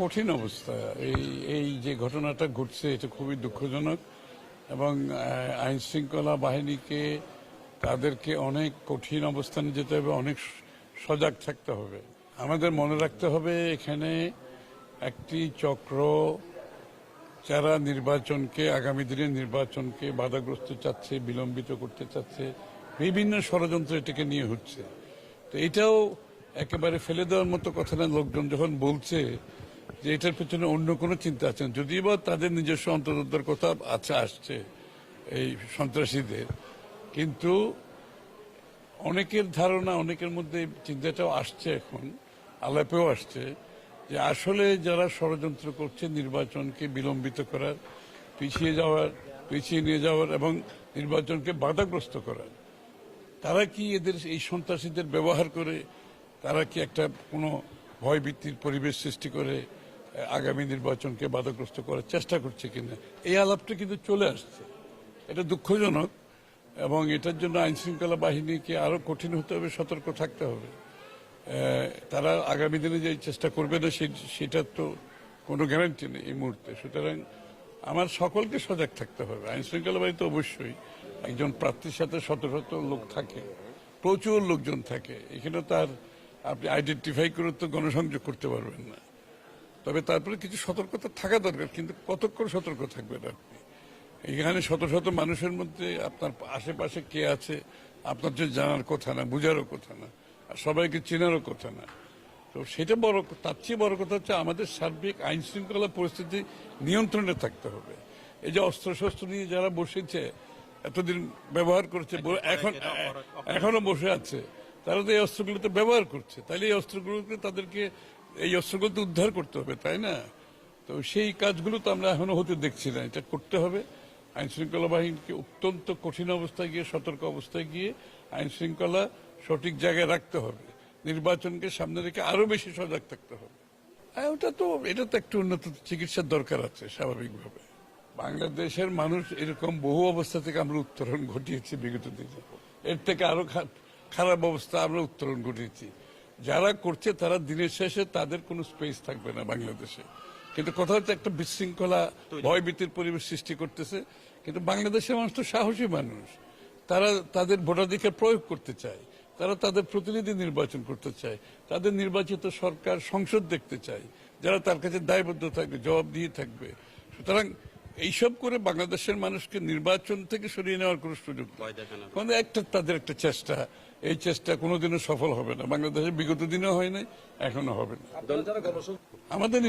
কঠিন অবস্থা। এই এই যে ঘটনাটা ঘটছে এটা খুবই দুঃখজনক এবং আইন শৃঙ্খলা বাহিনীকে তাদেরকে অনেক কঠিন অবস্থানে যেতে হবে, অনেক সজাগ থাকতে হবে। আমাদের মনে রাখতে হবে এখানে একটি চক্র যারা নির্বাচনকে, আগামী দিনের নির্বাচনকে বাধাগ্রস্ত চাচ্ছে, বিলম্বিত করতে চাচ্ছে, বিভিন্ন ষড়যন্ত্র এটাকে নিয়ে হচ্ছে। তো এটাও একেবারে ফেলে দেওয়ার মতো কথা না। লোকজন যখন বলছে যে এটার পেছনে অন্য কোনো চিন্তা আছে, যদিও বা তাদের নিজস্ব অন্তর্দ্বার কথা আসছে এই সন্ত্রাসীদের, কিন্তু অনেকের ধারণা, অনেকের মধ্যে চিন্তাটাও আসছে, এখন আলাপেও আসছে যে আসলে যারা ষড়যন্ত্র করছে নির্বাচনকে বিলম্বিত করার, পিছিয়ে নিয়ে যাওয়ার এবং নির্বাচনকে বাধাগ্রস্ত করার, তারা কি এদের এই সন্ত্রাসীদের ব্যবহার করে তারা কি একটা কোনো ভয়ভীতির পরিবেশ সৃষ্টি করে আগামী নির্বাচনকে বাধাগ্রস্ত করার চেষ্টা করছে কিনা, এই আলাপটা কিন্তু চলে আসছে। এটা দুঃখজনক এবং এটার জন্য আইন শৃঙ্খলা বাহিনীকে আরো কঠিন হতে হবে, সতর্ক থাকতে হবে। তারা আগামী দিনে যে চেষ্টা করবে না সেটার তো কোনো গ্যারান্টি নেই এই মুহূর্তে। সুতরাং আমার সকলকে সজাগ থাকতে হবে। আইন শৃঙ্খলা বাহিনী তো অবশ্যই, একজন প্রার্থীর সাথে শত শত লোক থাকে, প্রচুর লোকজন থাকে, এখানে তার আপনি আইডেন্টিফাই করে তো গণসংযোগ করতে পারবেন না। তবে তারপরে কিছু সতর্কতা থাকা দরকার, কিন্তু কতক্ষণ সতর্ক থাকবেন আপনি? এখানে শত শত মানুষের মধ্যে আপনার আশেপাশে কে আছে আপনার যে জানার কথা না, বুঝারও কথা না, আর সবাইকে চেনারও কথা না। তো সেটা বড়, তার চেয়ে বড় কথা হচ্ছে আমাদের সার্বিক আইন শৃঙ্খলা পরিস্থিতি নিয়ন্ত্রণে থাকতে হবে। এই যে অস্ত্রশস্ত্র নিয়ে যারা বসেছে, এতদিন ব্যবহার করেছে, এখনো বসে আছে, তারা তো এই অস্ত্রগুলোতে ব্যবহার করছে। তাইলে এই অস্ত্রগুলোকে তাদেরকে এই অস্ত্রগুলোতে উদ্ধার করতে হবে, তাই না? তো সেই কাজগুলো তো আমরা এখনো হতে দেখছি না। এটা করতে হবে। আইন শৃঙ্খলা বাহিনীকে অত্যন্ত কঠিন অবস্থায় গিয়ে, সতর্ক অবস্থায় গিয়ে আইন শৃঙ্খলা সঠিক জায়গায় রাখতে হবে। নির্বাচনকে সামনে রেখে আরো বেশি সজাগ থাকতে হবে। এটা তো একটু উন্নত চিকিৎসার দরকার আছে স্বাভাবিকভাবে। বাংলাদেশের মানুষ এরকম বহু অবস্থা থেকে আমরা উত্তরণ ঘটিয়েছি বিগত দিনে। এর থেকে আরো খারাপ অবস্থা আমরা উত্তরণ ঘটিয়েছি। যারা করছে তারা দিনের শেষে তাদের কোনো স্পেস থাকবে না বাংলাদেশে। কিন্তু কথা হচ্ছে একটা বিশৃঙ্খলা, ভয়ভীতির পরিবেশ সৃষ্টি করতেছে। কিন্তু বাংলাদেশের মানুষ তো সাহসী মানুষ, তারা তাদের ভোটাধিকার প্রয়োগ করতে চায়, তারা তাদের প্রতিনিধি নির্বাচন করতে চায়, তাদের নির্বাচিত সরকার, সংসদ দেখতে চায়, যারা তার কাছে দায়বদ্ধ থাকবে, জবাবদিহি থাকবে। সুতরাং এইসব করে বাংলাদেশের মানুষকে নির্বাচন থেকে সরিয়ে নেওয়ার কোনো সুযোগ নেই। তাদের একটা চেষ্টা, এই চেষ্টা কোনোদিনও সফল হবে না। বাংলাদেশের বিগত দিনেও হয় নাই, এখনো হবে না। আমাদের